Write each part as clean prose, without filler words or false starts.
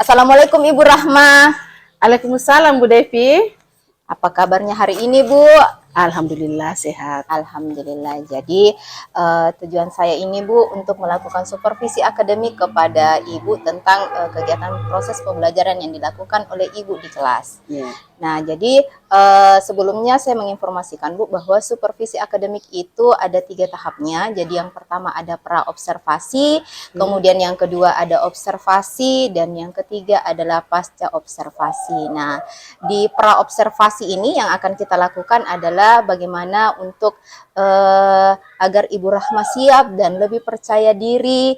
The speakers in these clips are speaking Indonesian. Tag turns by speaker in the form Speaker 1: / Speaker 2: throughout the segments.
Speaker 1: Assalamualaikum Ibu Rahma.
Speaker 2: Waalaikumsalam Bu Devi.
Speaker 1: Apa kabarnya hari ini Bu?
Speaker 2: Alhamdulillah sehat.
Speaker 1: Alhamdulillah. Jadi tujuan saya ini Bu untuk melakukan supervisi akademik kepada Ibu tentang kegiatan proses pembelajaran yang dilakukan oleh Ibu di kelas.
Speaker 2: Yeah.
Speaker 1: Nah, jadi sebelumnya saya menginformasikan Bu bahwa supervisi akademik itu ada 3 tahapnya. Jadi yang pertama ada pra-observasi, kemudian yang kedua ada observasi, dan yang ketiga adalah pasca observasi. Nah, di pra-observasi ini yang akan kita lakukan adalah bagaimana untuk agar Ibu Rahma siap dan lebih percaya diri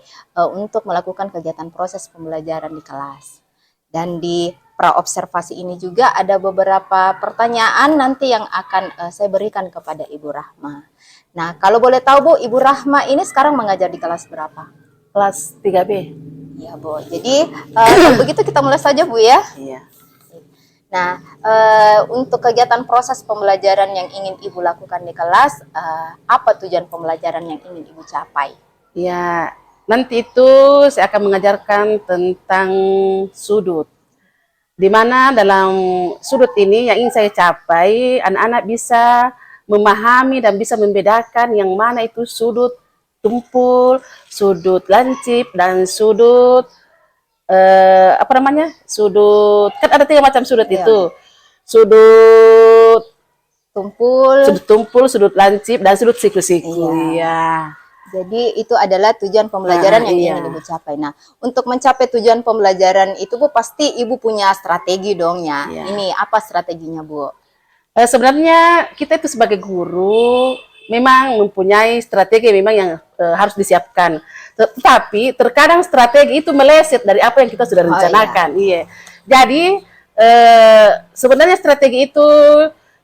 Speaker 1: untuk melakukan kegiatan proses pembelajaran di kelas. Dan di pra-observasi ini juga ada beberapa pertanyaan nanti yang akan saya berikan kepada Ibu Rahma. Nah, kalau boleh tahu Bu, Ibu Rahma ini sekarang mengajar di kelas berapa?
Speaker 2: Kelas 3B.
Speaker 1: Iya Bu, jadi kalau begitu kita mulai saja Bu ya.
Speaker 2: Iya.
Speaker 1: Nah, untuk kegiatan proses pembelajaran yang ingin Ibu lakukan di kelas, apa tujuan pembelajaran yang ingin Ibu capai?
Speaker 2: Ya, nanti itu saya akan mengajarkan tentang sudut. Di mana dalam sudut ini yang ingin saya capai, anak-anak bisa memahami dan bisa membedakan yang mana itu sudut tumpul, sudut lancip, dan sudut sudut, kan ada 3 macam sudut itu. Sudut tumpul, sudut lancip, dan sudut siku-siku. Iya.
Speaker 1: Jadi itu adalah tujuan pembelajaran yang ingin Ibu capai. Nah, untuk mencapai tujuan pembelajaran itu Bu, pasti Ibu punya strategi dong ya. Ini apa strateginya Bu?
Speaker 2: Sebenarnya kita itu sebagai guru memang mempunyai strategi memang yang harus disiapkan. Tetapi terkadang strategi itu meleset dari apa yang kita sudah rencanakan. Iya. Jadi sebenarnya strategi itu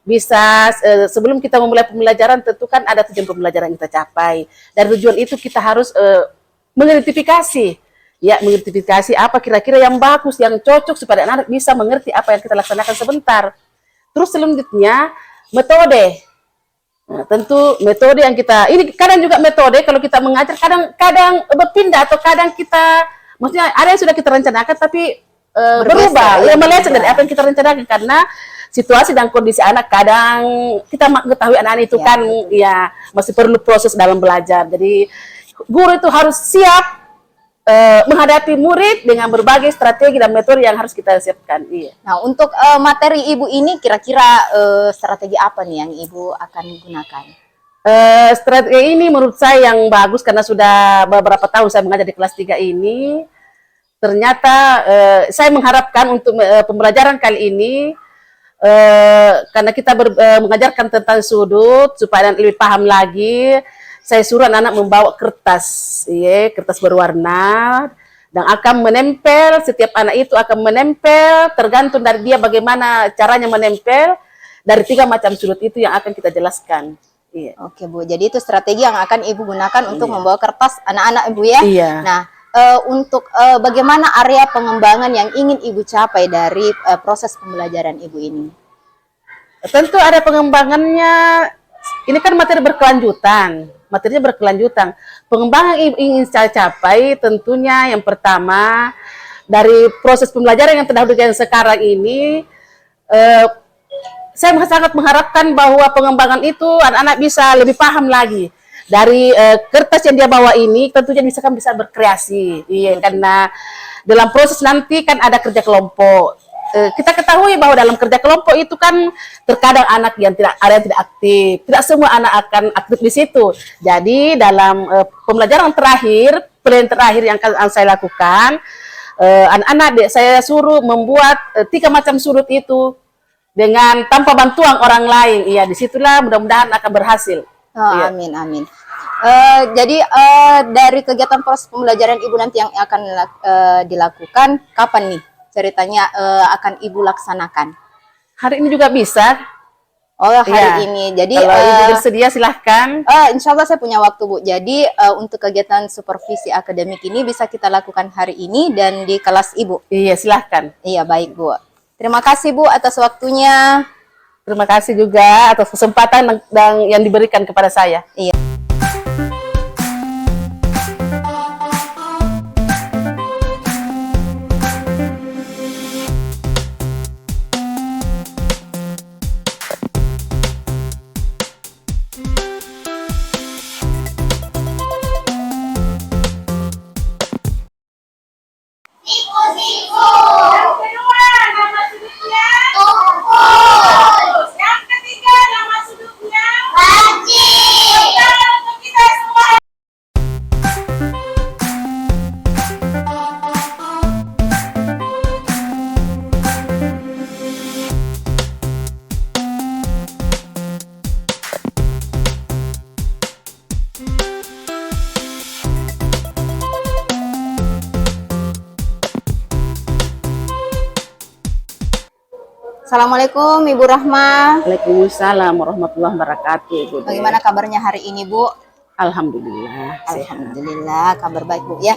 Speaker 2: bisa sebelum kita memulai pembelajaran tentu kan ada tujuan pembelajaran yang kita capai. Dari tujuan itu kita harus mengidentifikasi. Ya, mengidentifikasi apa kira-kira yang bagus, yang cocok supaya anak-anak bisa mengerti apa yang kita laksanakan sebentar. Terus selanjutnya metode. Nah, tentu metode yang kita, ini kadang juga metode kalau kita mengajar kadang berpindah atau kadang kita, maksudnya ada yang sudah kita rencanakan tapi berubah, meleset dari apa yang kita rencanakan karena situasi dan kondisi anak. Kadang kita mengetahui anak-anak itu kan ya masih perlu proses dalam belajar. Jadi guru itu harus siap menghadapi murid dengan berbagai strategi dan metode yang harus kita siapkan. Iya.
Speaker 1: Nah, untuk materi Ibu ini kira-kira strategi apa nih yang Ibu akan gunakan?
Speaker 2: Strategi ini menurut saya yang bagus karena sudah beberapa tahun saya mengajar di kelas 3 ini. Ternyata saya mengharapkan untuk pembelajaran kali ini karena kita mengajarkan tentang sudut supaya lebih paham lagi. Saya suruh anak-anak membawa kertas, kertas berwarna, dan akan menempel, setiap anak itu akan menempel, tergantung dari dia bagaimana caranya menempel, dari 3 macam sudut itu yang akan kita jelaskan. Iya.
Speaker 1: Oke Bu, jadi itu strategi yang akan Ibu gunakan untuk membawa kertas anak-anak Ibu ya?
Speaker 2: Iya.
Speaker 1: Nah, untuk bagaimana area pengembangan yang ingin Ibu capai dari proses pembelajaran Ibu ini?
Speaker 2: Tentu ada pengembangannya, ini kan materi berkelanjutan. Materinya berkelanjutan. Pengembangan ingin saya capai tentunya yang pertama dari proses pembelajaran yang terdahulu yang sekarang ini, saya sangat mengharapkan bahwa pengembangan itu anak-anak bisa lebih paham lagi dari kertas yang dia bawa ini. Tentunya bisa berkreasi, karena dalam proses nanti kan ada kerja kelompok. Kita ketahui bahwa dalam kerja kelompok itu kan terkadang anak yang tidak aktif, tidak semua anak akan aktif di situ. Jadi dalam pembelajaran terakhir, plan terakhir yang akan saya lakukan, anak-anak saya suruh membuat 3 macam sudut itu dengan tanpa bantuan orang lain. Iya, disitulah mudah-mudahan akan berhasil.
Speaker 1: Amin, amin. Jadi dari kegiatan proses pembelajaran Ibu nanti yang akan dilakukan kapan nih? Ceritanya akan Ibu laksanakan?
Speaker 2: Hari ini juga bisa.
Speaker 1: Oh, hari ini. Jadi
Speaker 2: kalau Ibu bersedia silahkan.
Speaker 1: Insya Allah saya punya waktu Bu. Jadi untuk kegiatan supervisi akademik ini bisa kita lakukan hari ini dan di kelas Ibu.
Speaker 2: Iya, silahkan.
Speaker 1: Iya, baik Bu. Terima kasih Bu atas waktunya.
Speaker 2: Terima kasih juga atas kesempatan yang diberikan kepada saya.
Speaker 1: Iya. Assalamualaikum Ibu Rahma.
Speaker 2: Waalaikumsalam warahmatullahi wabarakatuh, Ibu.
Speaker 1: Bagaimana kabarnya hari ini, Bu?
Speaker 2: Alhamdulillah. Sehat.
Speaker 1: Alhamdulillah, kabar baik, Bu ya.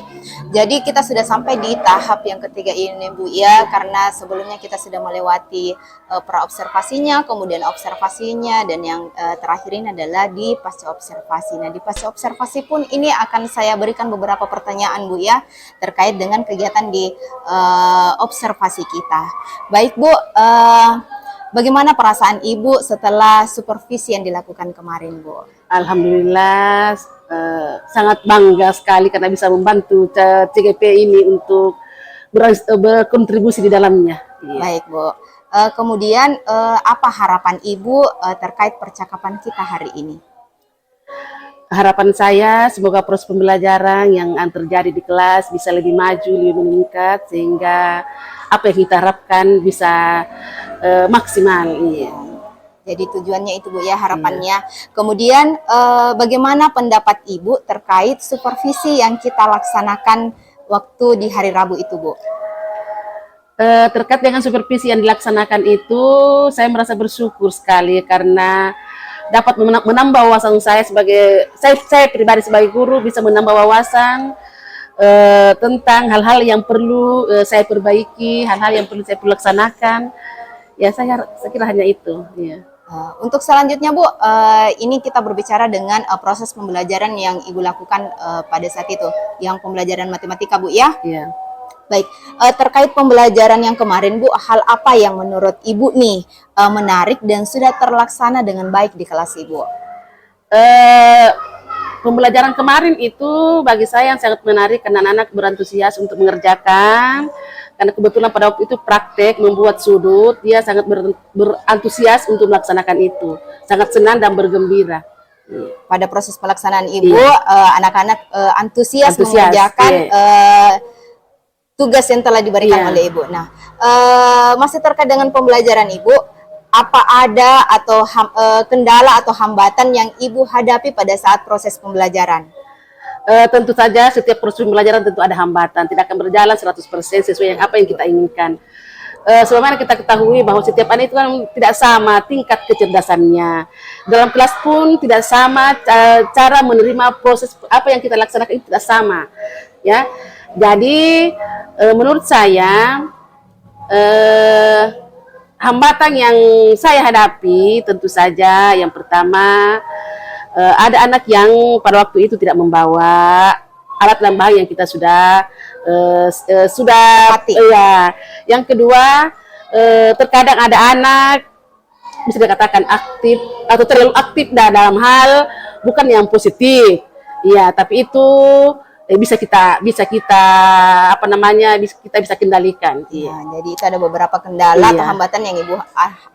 Speaker 1: Jadi kita sudah sampai di tahap yang ketiga ini, Bu ya, karena sebelumnya kita sudah melewati pra-observasinya, kemudian observasinya, dan yang terakhir ini adalah di pasca observasi. Nah, di pasca observasi pun ini akan saya berikan beberapa pertanyaan, Bu ya, terkait dengan kegiatan di observasi kita. Baik, Bu, bagaimana perasaan Ibu setelah supervisi yang dilakukan kemarin, Bu?
Speaker 2: Alhamdulillah, sangat bangga sekali karena bisa membantu CGP ini untuk berkontribusi di dalamnya. Iya.
Speaker 1: Baik, Bu. Kemudian apa harapan Ibu terkait percakapan kita hari ini?
Speaker 2: Harapan saya semoga proses pembelajaran yang terjadi di kelas bisa lebih maju, lebih meningkat, sehingga apa yang kita harapkan bisa maksimal. Iya.
Speaker 1: Jadi tujuannya itu, Bu ya, harapannya. Kemudian bagaimana pendapat Ibu terkait supervisi yang kita laksanakan waktu di hari Rabu itu, Bu?
Speaker 2: Terkait dengan supervisi yang dilaksanakan itu, saya merasa bersyukur sekali karena dapat menambah wawasan saya sebagai saya pribadi sebagai guru, bisa menambah wawasan tentang hal-hal yang perlu saya perbaiki, hal-hal yang perlu saya laksanakan. Ya, saya kira hanya itu. Ya.
Speaker 1: Untuk selanjutnya, Bu, ini kita berbicara dengan proses pembelajaran yang Ibu lakukan pada saat itu, yang pembelajaran matematika, Bu ya.
Speaker 2: Ya.
Speaker 1: Baik, terkait pembelajaran yang kemarin, Bu, hal apa yang menurut Ibu nih menarik dan sudah terlaksana dengan baik di kelas Ibu?
Speaker 2: Pembelajaran kemarin itu bagi saya yang sangat menarik karena anak-anak berantusias untuk mengerjakan. Karena kebetulan pada waktu itu praktek membuat sudut, dia sangat berantusias untuk melaksanakan itu. Sangat senang dan bergembira.
Speaker 1: Pada proses pelaksanaan Ibu, anak-anak antusias mengerjakan tugas yang telah diberikan oleh Ibu. Nah, masih terkait dengan pembelajaran Ibu, apa ada atau kendala atau hambatan yang Ibu hadapi pada saat proses pembelajaran?
Speaker 2: Tentu saja setiap proses pembelajaran tentu ada hambatan, tidak akan berjalan 100% sesuai yang apa yang kita inginkan. Sebagaimana kita ketahui bahwa setiap anak itu kan tidak sama tingkat kecerdasannya. Dalam kelas pun tidak sama cara menerima proses apa yang kita laksanakan itu tidak sama. Ya, jadi menurut saya hambatan yang saya hadapi tentu saja yang pertama, ada anak yang pada waktu itu tidak membawa alat lambang yang kita sudah ya. Yang kedua, terkadang ada anak bisa dikatakan aktif atau terlalu aktif dalam hal bukan yang positif. Ya, tapi itu bisa kita apa namanya kita bisa kendalikan.
Speaker 1: Iya. Jadi itu ada beberapa kendala atau hambatan yang Ibu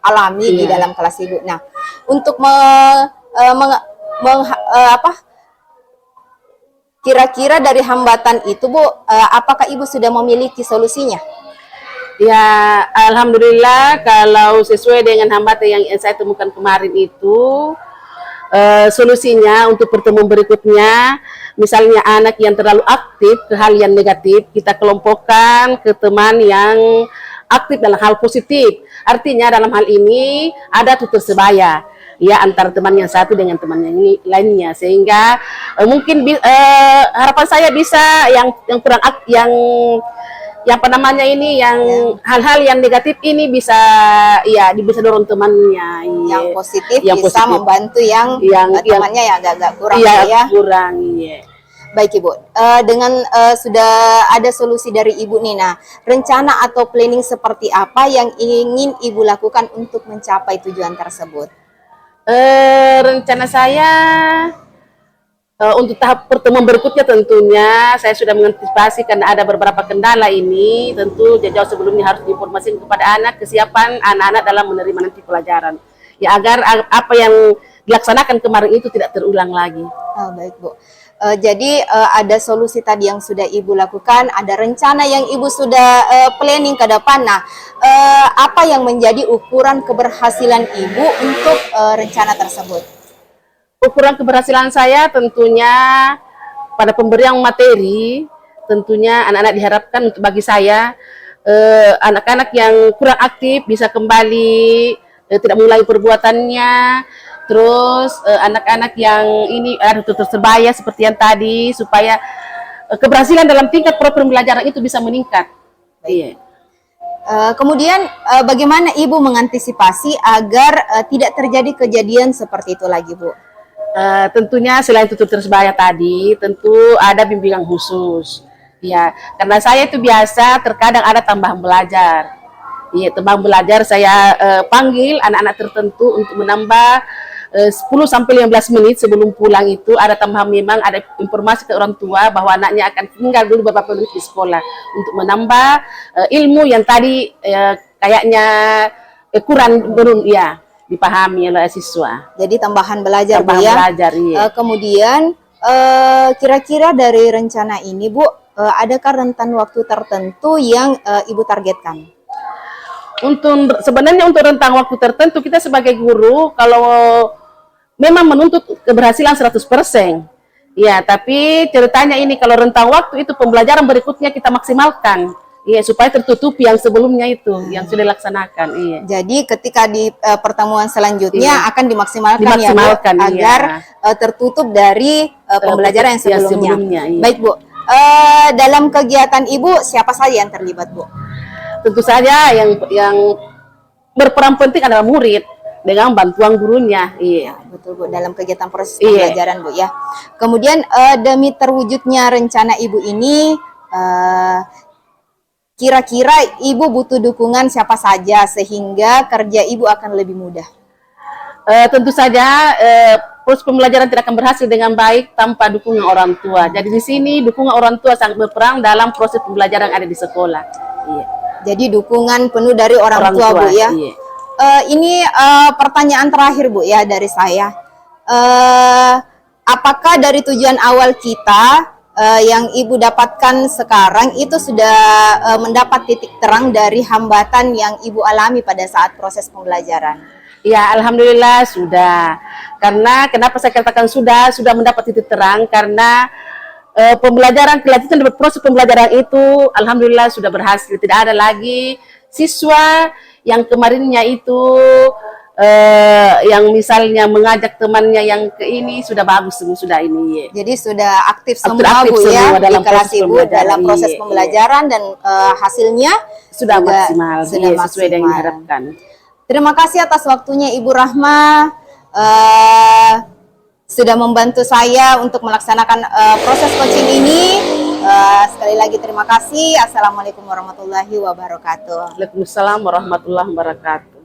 Speaker 1: alami di dalam kelas Ibu. Nah, untuk kira-kira dari hambatan itu, Bu, apakah Ibu sudah memiliki solusinya?
Speaker 2: Ya, alhamdulillah kalau sesuai dengan hambatan yang saya temukan kemarin itu, solusinya untuk pertemuan berikutnya, misalnya anak yang terlalu aktif ke hal yang negatif, kita kelompokkan ke teman yang aktif dalam hal positif. Artinya dalam hal ini ada tutur sebaya. Ya, antara teman yang satu dengan teman yang lainnya, sehingga mungkin harapan saya bisa yang kurang yang apa namanya ini yang hal-hal yang negatif ini bisa bisa dorong temannya
Speaker 1: yang positif bisa membantu yang temannya yang agak kurang
Speaker 2: kurang.
Speaker 1: Baik, Ibu, dengan sudah ada solusi dari Ibu nih, nah rencana atau planning seperti apa yang ingin Ibu lakukan untuk mencapai tujuan tersebut?
Speaker 2: Rencana saya untuk tahap pertemuan berikutnya tentunya saya sudah mengantisipasi karena ada beberapa kendala ini, tentu jauh sebelumnya harus diinformasikan kepada anak kesiapan anak-anak dalam menerima nanti pelajaran, ya agar apa yang dilaksanakan kemarin itu tidak terulang lagi.
Speaker 1: Baik, Bu. Jadi ada solusi tadi yang sudah Ibu lakukan, ada rencana yang Ibu sudah planning ke depan. Nah, apa yang menjadi ukuran keberhasilan Ibu untuk rencana tersebut?
Speaker 2: Ukuran keberhasilan saya tentunya pada pemberian materi, tentunya anak-anak diharapkan untuk bagi saya anak-anak yang kurang aktif bisa kembali, tidak mengulangi perbuatannya. Terus anak-anak yang ini harus tersebaya seperti yang tadi, supaya keberhasilan dalam tingkat pembelajaran itu bisa meningkat. Iya.
Speaker 1: Kemudian bagaimana Ibu mengantisipasi agar tidak terjadi kejadian seperti itu lagi, Bu?
Speaker 2: Tentunya selain tutur tersebaya tadi, tentu ada bimbingan khusus. Ya, karena saya itu biasa terkadang ada tambahan belajar. Iya, tambahan belajar saya panggil anak-anak tertentu untuk menambah 10 sampai 15 menit sebelum pulang itu ada tambahan, memang ada informasi ke orang tua bahwa anaknya akan tinggal dulu beberapa menit di sekolah untuk menambah ilmu yang tadi kayaknya kurang belum ya dipahami oleh siswa.
Speaker 1: Jadi tambahan belajar,
Speaker 2: tambahan
Speaker 1: Bu ya.
Speaker 2: Belajar, iya.
Speaker 1: Kemudian kira-kira dari rencana ini, Bu, adakah rentan waktu tertentu yang Ibu targetkan?
Speaker 2: Sebenarnya untuk rentang waktu tertentu kita sebagai guru kalau memang menuntut keberhasilan 100%. Ya, tapi ceritanya ini kalau rentang waktu itu pembelajaran berikutnya kita maksimalkan. Iya, supaya tertutupi yang sebelumnya itu yang sudah dilaksanakan. Iya.
Speaker 1: Jadi ketika di pertemuan selanjutnya akan dimaksimalkan ya, Bu,
Speaker 2: iya,
Speaker 1: agar tertutup dari pembelajaran yang sebelumnya.
Speaker 2: Iya.
Speaker 1: Baik, Bu. Dalam kegiatan Ibu siapa saja yang terlibat, Bu?
Speaker 2: Tentu saja yang berperan penting adalah murid dengan bantuan gurunya. Iya,
Speaker 1: betul, Bu, dalam kegiatan proses pembelajaran, Bu ya. Kemudian demi terwujudnya rencana Ibu ini, kira-kira Ibu butuh dukungan siapa saja sehingga kerja Ibu akan lebih mudah?
Speaker 2: Tentu saja proses pembelajaran tidak akan berhasil dengan baik tanpa dukungan orang tua. Jadi di sini dukungan orang tua sangat berperan dalam proses pembelajaran yang ada di sekolah. Iya.
Speaker 1: Jadi dukungan penuh dari orang tua, Bu ya.
Speaker 2: Iya.
Speaker 1: Ini pertanyaan terakhir, Bu ya, dari saya. Apakah dari tujuan awal kita yang Ibu dapatkan sekarang itu sudah mendapat titik terang dari hambatan yang Ibu alami pada saat proses pembelajaran?
Speaker 2: Ya, alhamdulillah sudah. Karena kenapa saya katakan sudah mendapat titik terang, karena pembelajaran kelanjutan dari proses pembelajaran itu alhamdulillah sudah berhasil. Tidak ada lagi siswa yang kemarinnya itu yang misalnya mengajak temannya yang ke ini sudah bagus sudah ini. Ya.
Speaker 1: Jadi sudah aktif semua, Bu ya,
Speaker 2: dalam
Speaker 1: di kelas Ibu dalam proses pembelajaran dan hasilnya
Speaker 2: sudah maksimal,
Speaker 1: sudah maksimal.
Speaker 2: Sesuai dengan yang diharapkan.
Speaker 1: Terima kasih atas waktunya Ibu Rahma. Sudah membantu saya untuk melaksanakan proses coaching ini. Sekali lagi terima kasih. Assalamualaikum warahmatullahi wabarakatuh.
Speaker 2: Waalaikumsalam warahmatullahi wabarakatuh.